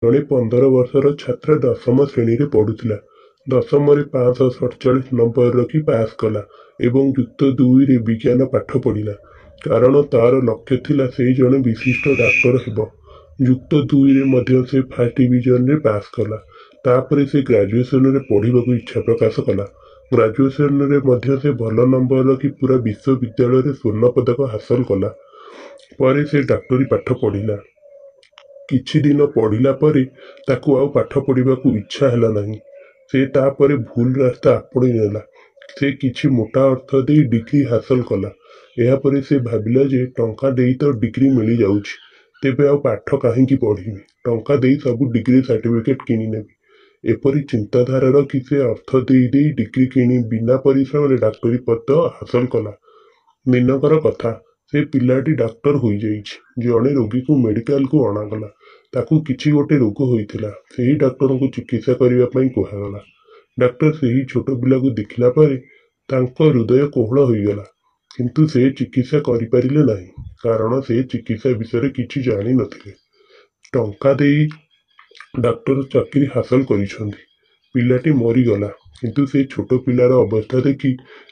ଜଣେ 15 ବର୍ଷର ଛାତ୍ର 10ମ ଶ୍ରେଣୀରେ ପଢୁଥିଲା। 10ମରେ 547 ନମ୍ବର ରଖି ପାସ୍ କଲା ଏବଂ ଯୁକ୍ତ 2ରେ ବିଜ୍ଞାନ ପାଠ ପଢିଲା। କାରଣ ତାର ଲକ୍ଷ୍ୟ ଥିଲା ସେ ଜଣେ ବିଶିଷ୍ଟ ଡାକ୍ତର ହେବ। ଯୁକ୍ତ 2ରେ ମଧ୍ୟ ସେ ଫାର୍ଷ୍ଟ ଡିଭିଜନରେ ପାସ୍ କଲା। ତାପରେ ସେ ଗ୍ରାଜୁଏସନରେ ପଢିବାକୁ ଇଚ୍ଛା ପ୍ରକାଶ କଲା। ଗ୍ରାଜୁଏସନରେ ମଧ୍ୟ ସେ ଭଲ ନମ୍ବର ରଖି ପୁରା ବିଶ୍ୱବିଦ୍ୟାଳୟରେ ସ୍ୱର୍ଣ୍ଣ ପଦକ ହାସଲ କଲା। ପରେ ସେ ଡାକ୍ତରୀ ପାଠ ପଢିଲା। କିଛି ଦିନ ପଢିଲା ପରେ ତାକୁ ଆଉ ପାଠ ପଢିବାକୁ ଇଚ୍ଛା ହେଲା ନାହିଁ। ସେ ତାପରେ ଭୁଲ ରାସ୍ତା ଆପଣେଇ ନେଲା। ସେ କିଛି ମୋଟା ଅର୍ଥ ଦେଇ ଡିଗ୍ରୀ ହାସଲ କଲା। ଏହାପରେ ସେ ଭାବିଲା ଯେ ଟଙ୍କା ଦେଇ ତ ଡିଗ୍ରୀ ମିଳିଯାଉଛି, ତେବେ ଆଉ ପାଠ କାହିଁକି ପଢିବି, ଟଙ୍କା ଦେଇ ସବୁ ଡିଗ୍ରୀ ସାର୍ଟିଫିକେଟ କିଣିନେବି। ଏପରି ଚିନ୍ତାଧାରା ରଖି ସେ ଅର୍ଥ ଦେଇ ଦେଇ ଡିଗ୍ରୀ କିଣି ବିନା ପରିଶ୍ରମରେ ଡାକ୍ତରୀ ପଦ ହାସଲ କଲା। ଦିନକର କଥା, ସେ ପିଲାଟି ଡାକ୍ତର ହୋଇଯାଇଛି। ଜଣେ ରୋଗୀକୁ ମେଡିକାଲକୁ ଅଣାଗଲା। ତାକୁ କିଛି ଗୋଟେ ରୋଗ ହୋଇଥିଲା। ସେହି ଡାକ୍ତରଙ୍କୁ ଚିକିତ୍ସା କରିବା ପାଇଁ କୁହାଗଲା। ଡାକ୍ତର ସେହି ଛୋଟ ପିଲାକୁ ଦେଖିଲା ପରେ ତାଙ୍କ ହୃଦୟ କୋହଳ ହୋଇଗଲା। କିନ୍ତୁ ସେ ଚିକିତ୍ସା କରିପାରିଲେ ନାହିଁ, କାରଣ ସେ ଚିକିତ୍ସା ବିଷୟରେ କିଛି ଜାଣିନଥିଲେ। ଟଙ୍କା ଦେଇ ଡାକ୍ତର ଚାକିରି ହାସଲ କରିଛନ୍ତି। ପିଲାଟି ମରିଗଲା। କିନ୍ତୁ ସେ ଛୋଟ ପିଲାର ଅବସ୍ଥା ଦେଖି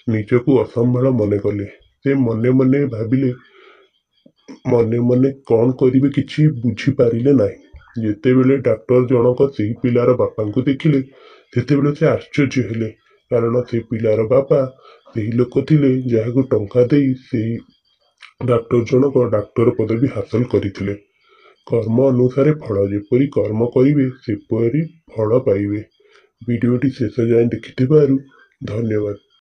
ନିଜକୁ ଅସମ୍ଭାଳ ମନେ କଲେ। ସେ ମନେ ମନେ ଭାବିଲେ, ମନେ ମନେ କ'ଣ କରିବେ କିଛି ବୁଝିପାରିଲେ ନାହିଁ। ଯେତେବେଳେ ଡାକ୍ତର ଜଣକ ସେହି ପିଲାର ବାପାଙ୍କୁ ଦେଖିଲେ, ସେତେବେଳେ ସେ ଆଶ୍ଚର୍ଯ୍ୟ ହେଲେ। କାରଣ ସେ ପିଲାର ବାପା ସେହି ଲୋକ ଥିଲେ ଯାହାକୁ ଟଙ୍କା ଦେଇ ସେହି ଡାକ୍ତର ଜଣକ ଡାକ୍ତର ପଦବୀ ହାସଲ କରିଥିଲେ। କର୍ମ ଅନୁସାରେ ଫଳ, ଯେପରି କର୍ମ କରିବେ ସେପରି ଫଳ ପାଇବେ। ଭିଡ଼ିଓଟି ଶେଷ ଯାଏଁ ଦେଖିଥିବାରୁ ଧନ୍ୟବାଦ।